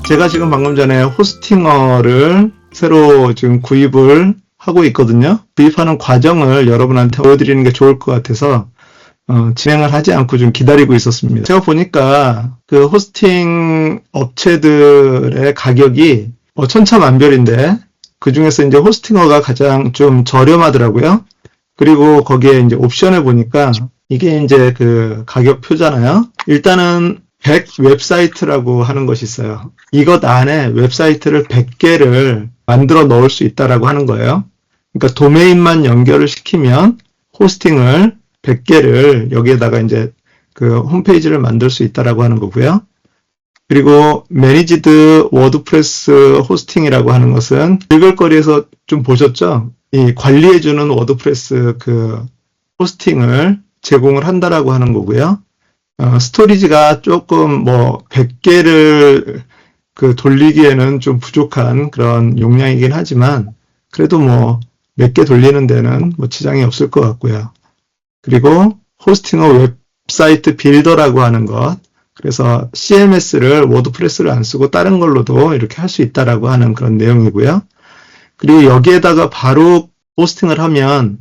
제가 지금 방금 전에 호스팅어를 새로 지금 구입을 하고 있거든요. 구입하는 과정을 여러분한테 보여드리는 게 좋을 것 같아서 진행을 하지 않고 좀 기다리고 있었습니다. 제가 보니까 그 호스팅 업체들의 가격이 천차만별인데 그 중에서 이제 호스팅어가 가장 좀 저렴하더라고요. 그리고 거기에 이제 옵션을 보니까 이게 이제 그 가격표잖아요. 일단은 100 웹사이트라고 하는 것이 있어요. 이것 안에 웹사이트를 100개를 만들어 넣을 수 있다라고 하는 거예요. 그러니까 도메인만 연결을 시키면 호스팅을 100개를 여기에다가 이제 그 홈페이지를 만들 수 있다라고 하는 거고요. 그리고 매니지드 워드프레스 호스팅이라고 하는 것은 읽을거리에서 좀 보셨죠? 이 관리해주는 워드프레스 그 호스팅을 제공을 한다라고 하는 거고요. 스토리지가 조금 100개를 그 돌리기에는 좀 부족한 그런 용량이긴 하지만 그래도 몇 개 돌리는 데는 지장이 없을 것 같고요. 그리고 호스팅어 웹사이트 빌더라고 하는 것, 그래서 CMS를 워드프레스를 안 쓰고 다른 걸로도 이렇게 할 수 있다라고 하는 그런 내용이고요. 그리고 여기에다가 바로 호스팅을 하면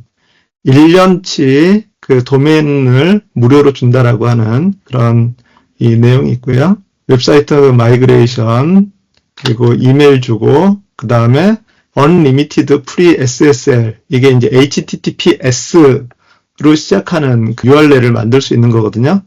1년치 그 도메인을 무료로 준다라고 하는 그런 이 내용이 있고요. 웹사이트 마이그레이션, 그리고 이메일 주고, 그 다음에 Unlimited Free SSL, 이게 이제 HTTPS로 시작하는 그 URL을 만들 수 있는 거거든요.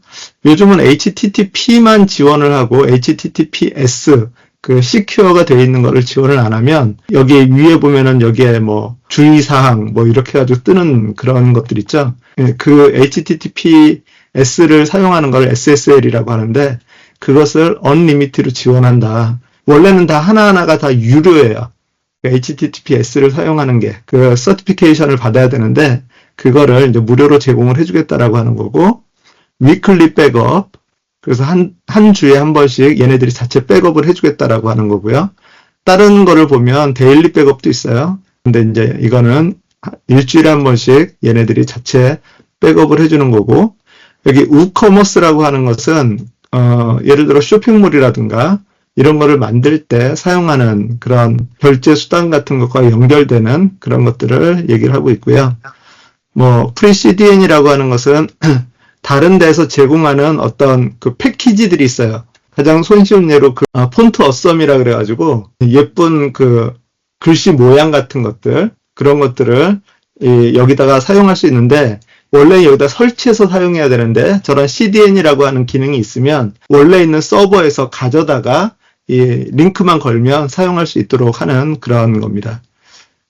요즘은 HTTP만 지원을 하고 HTTPS, 그 시큐어가 되어 있는 거를 지원을 안 하면 여기 위에 보면은 여기에 주의사항 이렇게 해가지고 뜨는 그런 것들 있죠. 그 HTTPS를 사용하는 걸 SSL이라고 하는데 그것을 Unlimited로 지원한다. 원래는 다 하나하나가 다 유료예요. HTTPS를 사용하는 게 그 서티피케이션을 받아야 되는데 그거를 이제 무료로 제공을 해주겠다라고 하는 거고, 위클리 백업, 그래서 한 주에 한 번씩 얘네들이 자체 백업을 해주겠다라고 하는 거고요. 다른 거를 보면 데일리 백업도 있어요. 근데 이제 이거는 일주일에 한 번씩 얘네들이 자체 백업을 해주는 거고, 여기 우커머스라고 하는 것은 예를 들어 쇼핑몰이라든가 이런 거를 만들 때 사용하는 그런 결제 수단 같은 것과 연결되는 그런 것들을 얘기를 하고 있고요. FreeCDN이라고 하는 것은 다른 데서 제공하는 어떤 그 패키지들이 있어요. 가장 손쉬운 예로 그 폰트 어썸이라 그래가지고 예쁜 그 글씨 모양 같은 것들, 그런 것들을 여기다가 사용할 수 있는데 원래 여기다 설치해서 사용해야 되는데 저런 CDN이라고 하는 기능이 있으면 원래 있는 서버에서 가져다가 이 링크만 걸면 사용할 수 있도록 하는 그런 겁니다.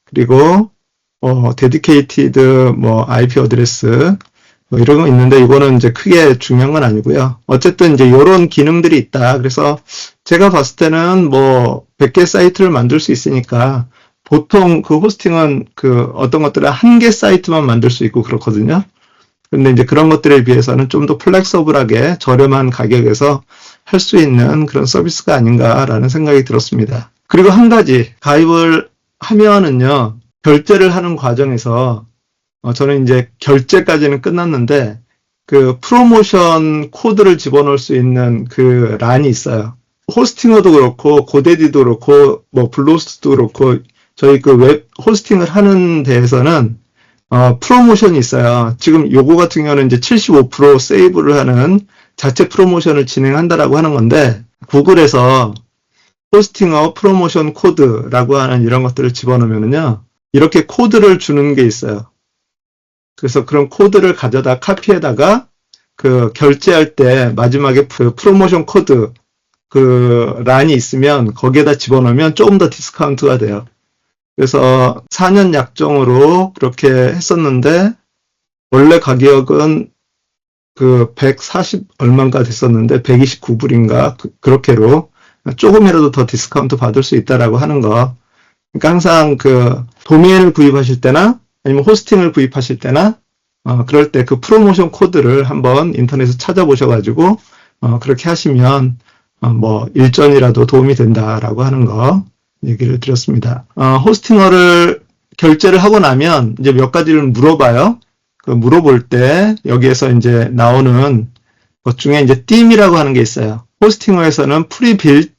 그리고 데디케이티드 IP 어드레스 이런 거 있는데 이거는 이제 크게 중요한 건 아니고요. 어쨌든 이제 이런 기능들이 있다. 그래서 제가 봤을 때는 100개 사이트를 만들 수 있으니까 보통 그 호스팅은 그 어떤 것들은 한 개 사이트만 만들 수 있고 그렇거든요. 근데 이제 그런 것들에 비해서는 좀 더 플렉서블하게 저렴한 가격에서 할 수 있는 그런 서비스가 아닌가라는 생각이 들었습니다. 그리고 한 가지, 가입을 하면은요, 결제를 하는 과정에서 저는 이제 결제까지는 끝났는데 그 프로모션 코드를 집어넣을 수 있는 그 란이 있어요. 호스팅어도 그렇고 고데디도 그렇고 블루호스트도 그렇고 저희 그 웹 호스팅을 하는 데에서는 프로모션이 있어요. 지금 요거 같은 경우는 이제 75% 세이브를 하는 자체 프로모션을 진행한다라고 하는 건데 구글에서 호스팅어 프로모션 코드라고 하는 이런 것들을 집어넣으면요, 이렇게 코드를 주는 게 있어요. 그래서 그런 코드를 가져다 카피에다가 그 결제할 때 마지막에 그 프로모션 코드 그 란이 있으면 거기에다 집어넣으면 조금 더 디스카운트가 돼요. 그래서 4년 약정으로 그렇게 했었는데 원래 가격은 그 140 얼마인가 됐었는데 129불인가 그렇게로 조금이라도 더 디스카운트 받을 수 있다라고 하는 거. 그러니까 항상 그 도메인을 구입하실 때나 아니면 호스팅을 구입하실 때나 그럴 때 그 프로모션 코드를 한번 인터넷에서 찾아보셔가지고 그렇게 하시면 일전이라도 도움이 된다라고 하는 거 얘기를 드렸습니다. 호스팅어를 결제를 하고 나면 이제 몇 가지를 물어봐요. 그 물어볼 때 여기에서 이제 나오는 것 중에 이제 띠임이라고 하는 게 있어요. 호스팅어에서는 프리빌트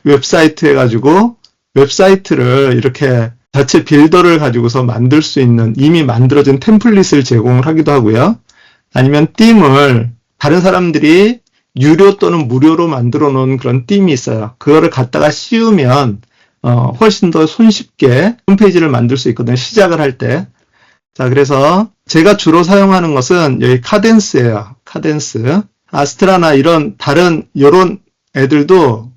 웹사이트 해가지고 웹사이트를 이렇게 자체 빌더를 가지고서 만들 수 있는 이미 만들어진 템플릿을 제공을 하기도 하고요. 아니면 띠을 다른 사람들이 유료 또는 무료로 만들어 놓은 그런 띠이 있어요. 그거를 갖다가 씌우면 훨씬 더 손쉽게 홈페이지를 만들 수 있거든요. 시작을 할 때. 자, 그래서 제가 주로 사용하는 것은 여기 카덴스예요. 카덴스. 아스트라나 이런 다른 요런 애들도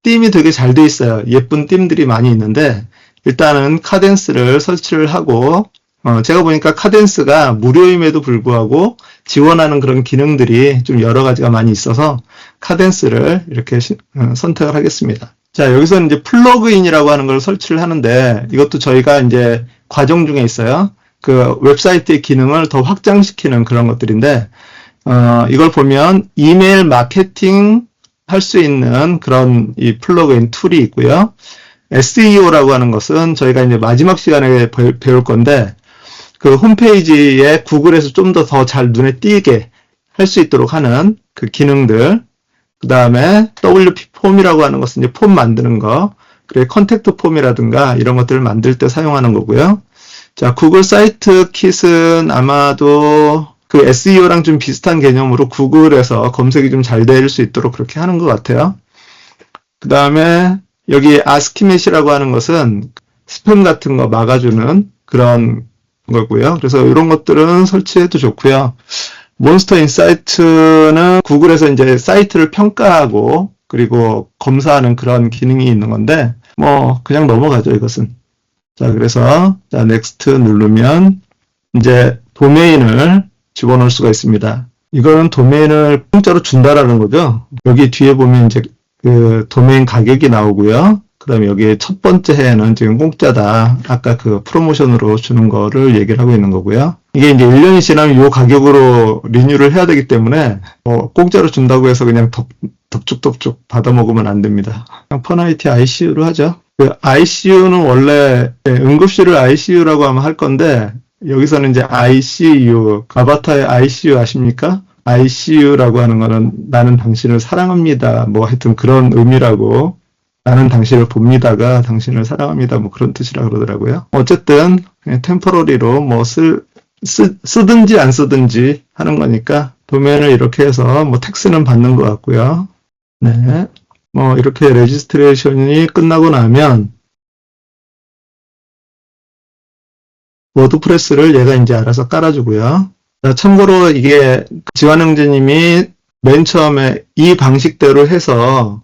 띠이 되게 잘 돼 있어요. 예쁜 띠들이 많이 있는데 일단은 카덴스를 설치를 하고 제가 보니까 카덴스가 무료임에도 불구하고 지원하는 그런 기능들이 좀 여러 가지가 많이 있어서 카덴스를 이렇게 선택을 하겠습니다. 자, 여기서는 이제 플러그인이라고 하는 걸 설치를 하는데 이것도 저희가 이제 과정 중에 있어요. 그 웹사이트의 기능을 더 확장시키는 그런 것들인데 이걸 보면 이메일 마케팅 할 수 있는 그런 이 플러그인 툴이 있고요. SEO라고 하는 것은 저희가 이제 마지막 시간에 배울 건데 그 홈페이지에 구글에서 좀 더 잘 눈에 띄게 할 수 있도록 하는 그 기능들. 그 다음에 WP 폼이라고 하는 것은 이제 폼 만드는 거. 그리고 컨택트 폼이라든가 이런 것들을 만들 때 사용하는 거고요. 자, 구글 사이트 킷은 아마도 그 SEO랑 좀 비슷한 개념으로 구글에서 검색이 좀 잘 될 수 있도록 그렇게 하는 것 같아요. 그 다음에 여기 아스키맷이라고 하는 것은 스팸 같은 거 막아주는 그런 거고요. 그래서 이런 것들은 설치해도 좋고요. 몬스터 인사이트는 구글에서 이제 사이트를 평가하고 그리고 검사하는 그런 기능이 있는 건데 뭐 그냥 넘어가죠, 이것은. 자, 그래서 자, 넥스트 누르면 이제 도메인을 집어넣을 수가 있습니다. 이거는 도메인을 공짜로 준다라는 거죠. 여기 뒤에 보면 이제 그 도메인 가격이 나오고요. 그 다음에 여기 첫 번째 해에는 지금 공짜다. 아까 그 프로모션으로 주는 거를 얘기를 하고 있는 거고요. 이게 이제 1년이 지나면 이 가격으로 리뉴를 해야 되기 때문에 공짜로 준다고 해서 그냥 덥죽덥죽 받아먹으면 안 됩니다. 그냥 퍼나이티 ICU로 하죠. 그 ICU는 원래 응급실을 ICU라고 하면 할 건데 여기서는 이제 ICU, 아바타의 ICU 아십니까? ICU라고 하는 거는 나는 당신을 사랑합니다. 뭐 하여튼 그런 의미라고 나는 당신을 봅니다가 당신을 사랑합니다. 뭐 그런 뜻이라 그러더라고요. 어쨌든 그냥 템포러리로 뭐 쓰든지 안 쓰든지 하는 거니까 도메인을 이렇게 해서 뭐 텍스는 받는 것 같고요. 네. 뭐 이렇게 레지스트레이션이 끝나고 나면 워드프레스를 얘가 이제 알아서 깔아주고요. 참고로 이게 지환형제님이 맨 처음에 이 방식대로 해서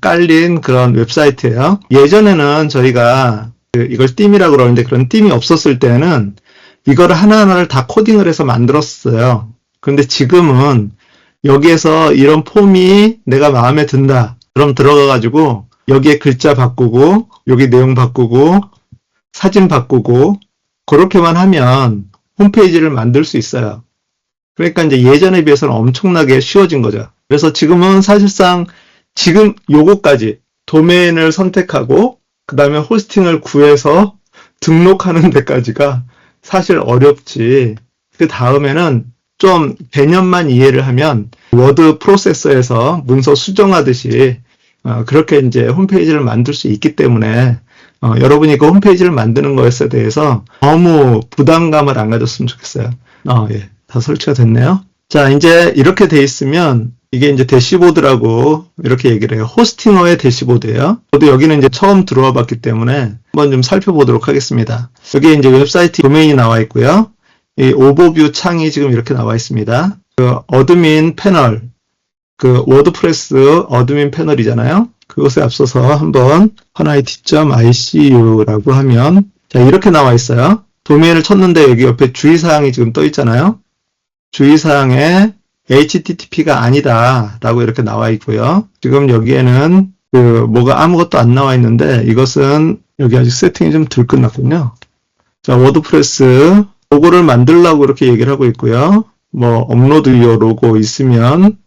깔린 그런 웹사이트예요. 예전에는 저희가 이걸 띠이라고 그러는데 그런 띠이 없었을 때는 이거를 하나하나를 다 코딩을 해서 만들었어요. 그런데 지금은 여기에서 이런 폼이 내가 마음에 든다. 그럼 들어가가지고 여기에 글자 바꾸고 여기 내용 바꾸고 사진 바꾸고 그렇게만 하면 홈페이지를 만들 수 있어요. 그러니까 이제 예전에 비해서는 엄청나게 쉬워진 거죠. 그래서 지금은 사실상 지금 요거까지 도메인을 선택하고 그 다음에 호스팅을 구해서 등록하는 데까지가 사실 어렵지. 그 다음에는 좀 개념만 이해를 하면 워드 프로세서에서 문서 수정하듯이 그렇게 이제 홈페이지를 만들 수 있기 때문에 여러분이 그 홈페이지를 만드는 것에 대해서 너무 부담감을 안 가졌으면 좋겠어요. 예. 다 설치가 됐네요. 자, 이제 이렇게 돼 있으면 이게 이제 대시보드라고 이렇게 얘기를 해요. 호스팅어의 대시보드예요. 저도 여기는 이제 처음 들어와 봤기 때문에 한번 좀 살펴보도록 하겠습니다. 여기 이제 웹사이트 도메인이 나와 있고요. 이 오버뷰 창이 지금 이렇게 나와 있습니다. 그 어드민 패널, 그 워드프레스 어드민 패널이잖아요. 그것에 앞서서 한번 퍼나이티.icu라고 하면 자, 이렇게 나와 있어요. 도메인을 쳤는데 여기 옆에 주의사항이 지금 떠 있잖아요. 주의사항에 HTTP가 아니다 라고 이렇게 나와 있고요. 지금 여기에는 그 뭐가 아무것도 안 나와 있는데 이것은 여기 아직 세팅이 좀 덜 끝났군요. 자, 워드프레스 로고를 만들라고 이렇게 얘기를 하고 있고요. 뭐 업로드 요 로고 있으면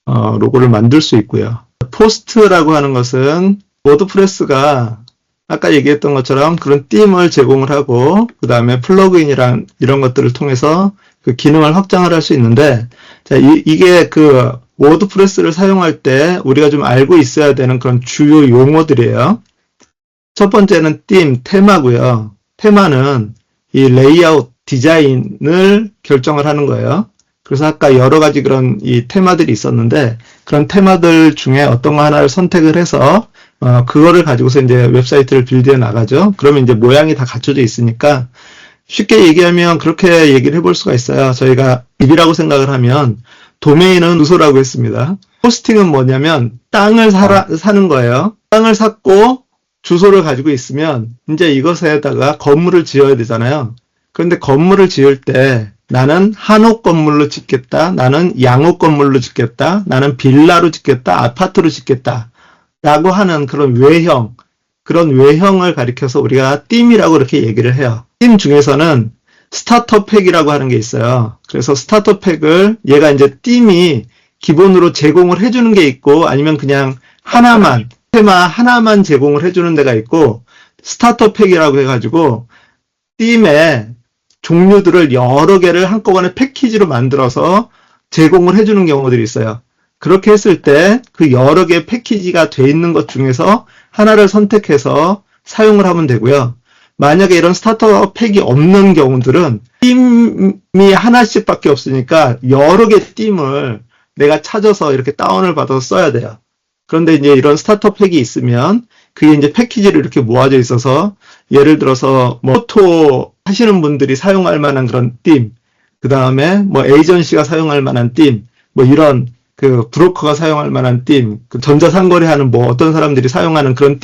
로고를 만들 수 있고요. 포스트라고 하는 것은 워드프레스가 아까 얘기했던 것처럼 그런 띠을 제공을 하고 그 다음에 플러그인이랑 이런 것들을 통해서 그 기능을 확장을 할 수 있는데 자, 이게 그 워드프레스를 사용할 때 우리가 좀 알고 있어야 되는 그런 주요 용어들이에요. 첫 번째는 테마고요. 테마는 이 레이아웃 디자인을 결정을 하는 거예요. 그래서 아까 여러 가지 그런 이 테마들이 있었는데 그런 테마들 중에 어떤 거 하나를 선택을 해서 그거를 가지고서 이제 웹사이트를 빌드해 나가죠. 그러면 이제 모양이 다 갖춰져 있으니까 쉽게 얘기하면 그렇게 얘기를 해볼 수가 있어요. 저희가 입이라고 생각을 하면 도메인은 주소라고 했습니다. 호스팅은 뭐냐면 땅을 사는 거예요. 땅을 샀고 주소를 가지고 있으면 이제 이것에다가 건물을 지어야 되잖아요. 그런데 건물을 지을 때 나는 한옥 건물로 짓겠다. 나는 양옥 건물로 짓겠다. 나는 빌라로 짓겠다. 아파트로 짓겠다. 라고 하는 그런 외형을 가리켜서 우리가 띠이라고 이렇게 얘기를 해요. 띠 중에서는 스타터 팩이라고 하는 게 있어요. 그래서 스타터 팩을 얘가 이제 띠이 기본으로 제공을 해주는 게 있고 아니면 그냥 테마 하나만 제공을 해주는 데가 있고 스타터 팩이라고 해가지고 띠의 종류들을 여러 개를 한꺼번에 패키지로 만들어서 제공을 해주는 경우들이 있어요. 그렇게 했을 때 그 여러 개의 패키지가 돼 있는 것 중에서 하나를 선택해서 사용을 하면 되고요. 만약에 이런 스타터 팩이 없는 경우들은 띠이 하나씩밖에 없으니까 여러 개 띠을 내가 찾아서 이렇게 다운을 받아서 써야 돼요. 그런데 이제 이런 스타터 팩이 있으면 그게 이제 패키지로 이렇게 모아져 있어서 예를 들어서 뭐 포토 하시는 분들이 사용할 만한 그런 그 다음에 뭐 에이전시가 사용할 만한 뭐 이런 그 브로커가 사용할 만한 그 전자상거래 하는 뭐 어떤 사람들이 사용하는 그런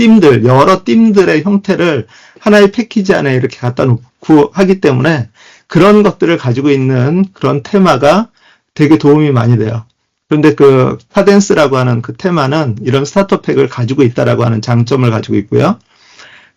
여러 띠들의 형태를 하나의 패키지 안에 이렇게 갖다 놓고 하기 때문에 그런 것들을 가지고 있는 그런 테마가 되게 도움이 많이 돼요. 그런데 그 카덴스라고 하는 그 테마는 이런 스타터 팩을 가지고 있다라고 하는 장점을 가지고 있고요.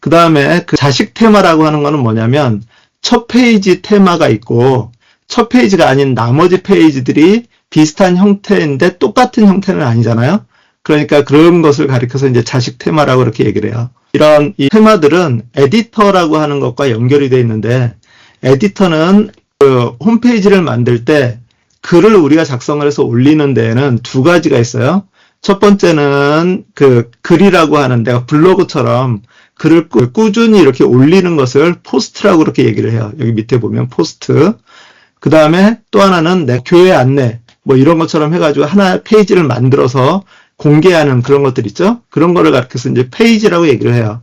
그 다음에 그 자식 테마라고 하는 거는 뭐냐면 첫 페이지 테마가 있고 첫 페이지가 아닌 나머지 페이지들이 비슷한 형태인데 똑같은 형태는 아니잖아요. 그러니까 그런 것을 가리켜서 이제 자식 테마라고 이렇게 얘기를 해요. 이런 이 테마들은 에디터라고 하는 것과 연결이 되어 있는데 에디터는 그 홈페이지를 만들 때 글을 우리가 작성을 해서 올리는 데에는 두 가지가 있어요. 첫 번째는 그 글이라고 하는 내가 블로그처럼 글을 꾸준히 이렇게 올리는 것을 포스트라고 이렇게 얘기를 해요. 여기 밑에 보면 포스트. 그 다음에 또 하나는 내 교회 안내 뭐 이런 것처럼 해가지고 하나의 페이지를 만들어서 공개하는 그런 것들 있죠. 그런 거를 가르쳐서 이제 페이지라고 얘기를 해요.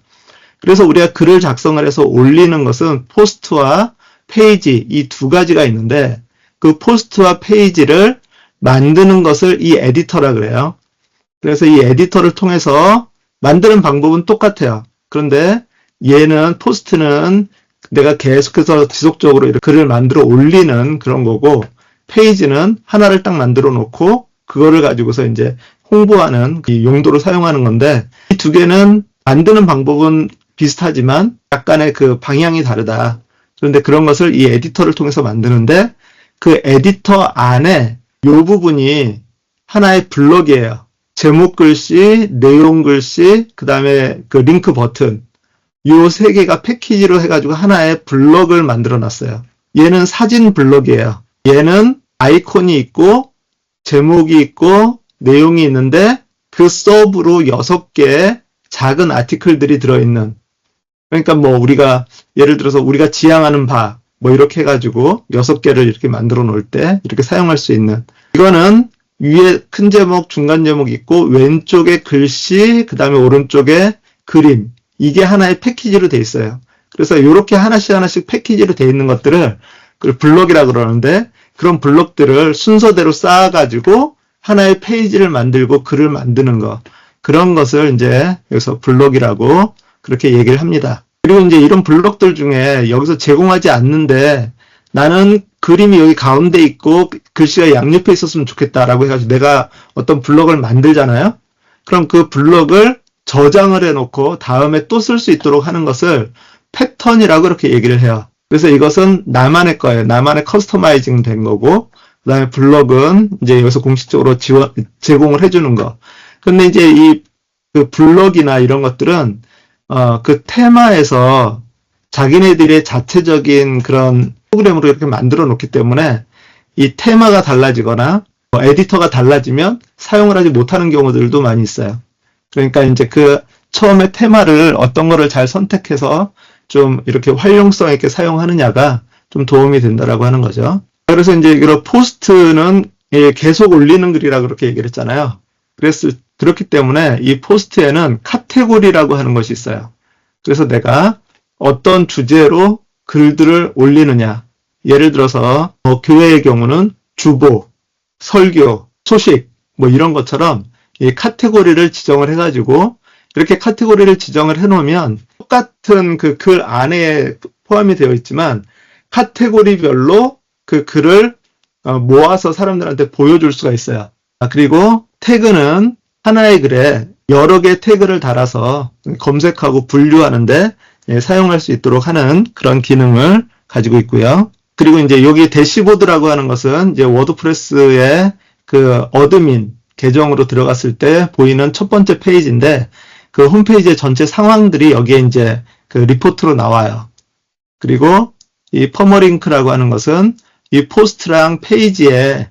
그래서 우리가 글을 작성을 해서 올리는 것은 포스트와 페이지 이 두 가지가 있는데 그 포스트와 페이지를 만드는 것을 이 에디터라 그래요. 그래서 이 에디터를 통해서 만드는 방법은 똑같아요. 그런데 포스트는 내가 계속해서 지속적으로 이렇게 글을 만들어 올리는 그런 거고 페이지는 하나를 딱 만들어 놓고 그거를 가지고서 이제 홍보하는 이 용도로 사용하는 건데 이 두 개는 만드는 방법은 비슷하지만 약간의 그 방향이 다르다. 그런데 그런 것을 이 에디터를 통해서 만드는데 그 에디터 안에 이 부분이 하나의 블럭이에요. 제목 글씨, 내용 글씨, 그 다음에 그 링크 버튼 이 세 개가 패키지로 해가지고 하나의 블럭을 만들어 놨어요. 얘는 사진 블럭이에요. 얘는 아이콘이 있고 제목이 있고 내용이 있는데 그 서브로 6개의 작은 아티클들이 들어있는 그러니까 뭐 우리가 예를 들어서 우리가 지향하는 바 뭐 이렇게 해가지고 6개를 이렇게 만들어 놓을 때 이렇게 사용할 수 있는 이거는 위에 큰 제목, 중간 제목이 있고 왼쪽에 글씨, 그 다음에 오른쪽에 그림 이게 하나의 패키지로 돼 있어요. 그래서 이렇게 하나씩 패키지로 돼 있는 것들을 블럭이라고 그러는데 그런 블럭들을 순서대로 쌓아가지고 하나의 페이지를 만들고 글을 만드는 거 그런 것을 이제 여기서 블럭이라고 그렇게 얘기를 합니다. 그리고 이제 이런 블럭들 중에 여기서 제공하지 않는데 나는 그림이 여기 가운데 있고 글씨가 양옆에 있었으면 좋겠다라고 해가지고 내가 어떤 블럭을 만들잖아요. 그럼 그 블럭을 저장을 해놓고 다음에 또 쓸 수 있도록 하는 것을 패턴이라고 이렇게 얘기를 해요. 그래서 이것은 나만의 거예요. 나만의 커스터마이징 된 거고 그 다음에 블럭은 이제 여기서 공식적으로 제공을 해주는 거. 근데 이제 그 블럭이나 이런 것들은 그 테마에서 자기네들의 자체적인 그런 프로그램으로 이렇게 만들어 놓기 때문에 이 테마가 달라지거나 에디터가 달라지면 사용을 하지 못하는 경우들도 많이 있어요. 그러니까 이제 그 처음에 테마를 어떤 거를 잘 선택해서 좀 이렇게 활용성 있게 사용하느냐가 좀 도움이 된다라고 하는 거죠. 그래서 이제 이런 포스트는 계속 올리는 글이라고 그렇게 얘기를 했잖아요. 그렇기 때문에 이 포스트에는 카테고리라고 하는 것이 있어요. 그래서 내가 어떤 주제로 글들을 올리느냐. 예를 들어서 교회의 경우는 주보, 설교, 소식 뭐 이런 것처럼 이 카테고리를 지정을 해가지고 이렇게 카테고리를 지정을 해놓으면 똑같은 그 글 안에 포함이 되어 있지만 카테고리별로 그 글을 모아서 사람들한테 보여줄 수가 있어요. 그리고 태그는 하나의 글에 여러 개의 태그를 달아서 검색하고 분류하는데 사용할 수 있도록 하는 그런 기능을 가지고 있고요. 그리고 이제 여기 대시보드라고 하는 것은 이제 워드프레스의 그 어드민 계정으로 들어갔을 때 보이는 첫 번째 페이지인데 그 홈페이지의 전체 상황들이 여기에 이제 그 리포트로 나와요. 그리고 이 퍼머링크라고 하는 것은 이 포스트랑 페이지에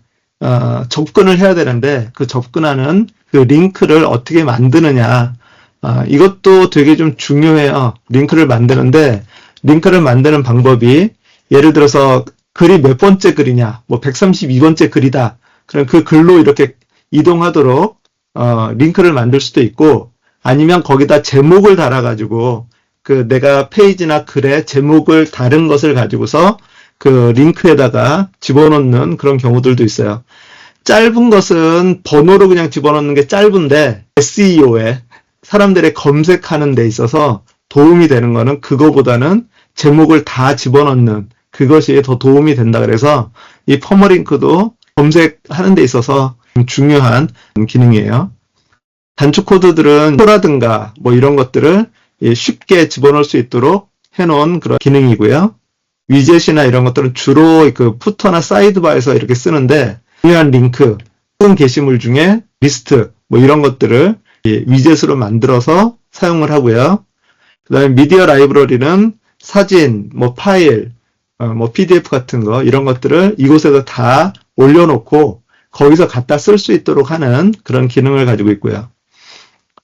접근을 해야 되는데 그 접근하는 그 링크를 어떻게 만드느냐 이것도 되게 좀 중요해요. 링크를 만드는데 링크를 만드는 방법이 예를 들어서 글이 몇 번째 글이냐 뭐 132번째 글이다. 그럼 그 글로 이렇게 이동하도록 링크를 만들 수도 있고 아니면 거기다 제목을 달아가지고 그 내가 페이지나 글에 제목을 다른 것을 가지고서 그 링크에다가 집어넣는 그런 경우들도 있어요. 짧은 것은 번호로 그냥 집어넣는 게 짧은데 SEO에 사람들의 검색하는 데 있어서 도움이 되는 거는 그거보다는 제목을 다 집어넣는 그것이 더 도움이 된다 그래서 이 퍼머링크도 검색하는 데 있어서 중요한 기능이에요. 단축 코드들은 표라든가 뭐 이런 것들을 쉽게 집어넣을 수 있도록 해놓은 그런 기능이고요. 위젯이나 이런 것들은 주로 그 푸터나 사이드바에서 이렇게 쓰는데 중요한 링크, 큰 게시물 중에 리스트 뭐 이런 것들을 위젯으로 만들어서 사용을 하고요. 그 다음에 미디어 라이브러리는 사진, 뭐 파일, 뭐 PDF 같은 거 이런 것들을 이곳에다 다 올려놓고 거기서 갖다 쓸 수 있도록 하는 그런 기능을 가지고 있고요.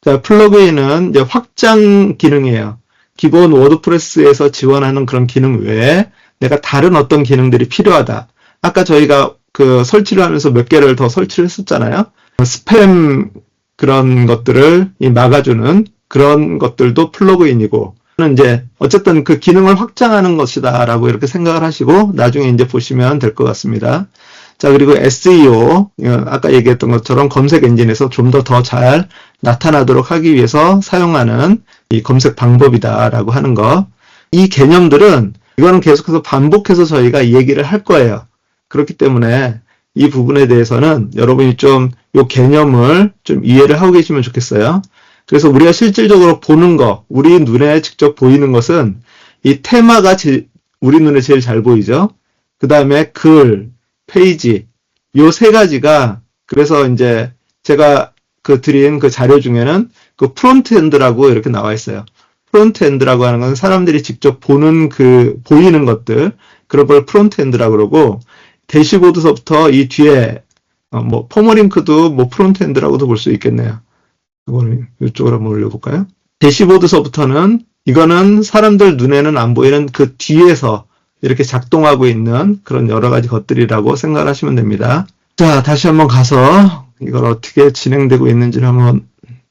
자, 플러그인은 이제 확장 기능이에요. 기본 워드프레스에서 지원하는 그런 기능 외에 내가 다른 어떤 기능들이 필요하다. 아까 저희가 그 설치를 하면서 몇 개를 더 설치를 했었잖아요. 스팸 그런 것들을 막아주는 그런 것들도 플러그인이고, 이제 어쨌든 그 기능을 확장하는 것이다라고 이렇게 생각을 하시고 나중에 이제 보시면 될 것 같습니다. 자, 그리고 SEO, 아까 얘기했던 것처럼 검색 엔진에서 좀 더 잘 나타나도록 하기 위해서 사용하는 이 검색 방법이다라고 하는 거. 이 개념들은 이거는 계속해서 반복해서 저희가 얘기를 할 거예요. 그렇기 때문에 이 부분에 대해서는 여러분이 좀 이 개념을 좀 이해를 하고 계시면 좋겠어요. 그래서 우리가 실질적으로 보는 거, 우리 눈에 직접 보이는 것은 이 테마가 우리 눈에 제일 잘 보이죠. 그 다음에 글, 페이지, 요 세 가지가 그래서 이제 제가 드린 그 자료 중에는 그 프론트엔드라고 이렇게 나와 있어요. 프론트엔드라고 하는 건 사람들이 직접 보는 보이는 것들, 그런 걸 프론트엔드라고 그러고, 대시보드서부터 이 뒤에, 뭐, 퍼머링크도 뭐 프론트엔드라고도 볼 수 있겠네요. 이거는 이쪽으로 한번 올려볼까요? 대시보드서부터는 이거는 사람들 눈에는 안 보이는 그 뒤에서 이렇게 작동하고 있는 그런 여러 가지 것들이라고 생각을 하시면 됩니다. 자, 다시 한번 가서 이걸 어떻게 진행되고 있는지를 한번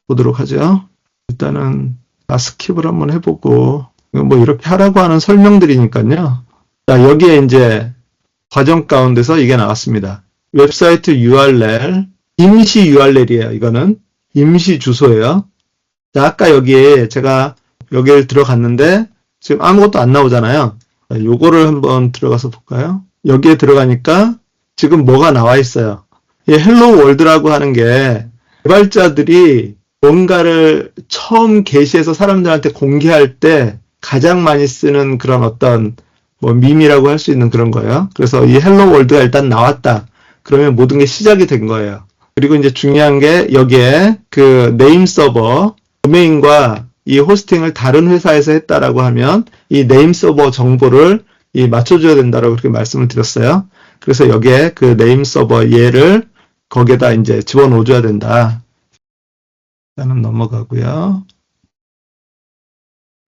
보도록 하죠. 일단은 스킵을 한번 해보고, 뭐 이렇게 하라고 하는 설명들이니까요. 자, 여기에 이제 과정 가운데서 이게 나왔습니다. 웹사이트 URL, 임시 URL이에요. 이거는 임시 주소예요. 자, 아까 여기에 제가 여기를 들어갔는데 지금 아무것도 안 나오잖아요. 자, 요거를 한번 들어가서 볼까요? 여기에 들어가니까 지금 뭐가 나와 있어요. 이 헬로 월드라고 하는 게 개발자들이 뭔가를 처음 게시해서 사람들한테 공개할 때 가장 많이 쓰는 그런 어떤 뭐 밈이라고 할 수 있는 그런 거예요. 그래서 이 헬로 월드가 일단 나왔다. 그러면 모든 게 시작이 된 거예요. 그리고 이제 중요한 게 여기에 그 네임 서버, 도메인과 이 호스팅을 다른 회사에서 했다라고 하면 이 네임 서버 정보를 맞춰줘야 된다라고 그렇게 말씀을 드렸어요. 그래서 여기에 그 네임 서버 얘를 거기에다 이제 집어넣어줘야 된다. 일단은 넘어가고요.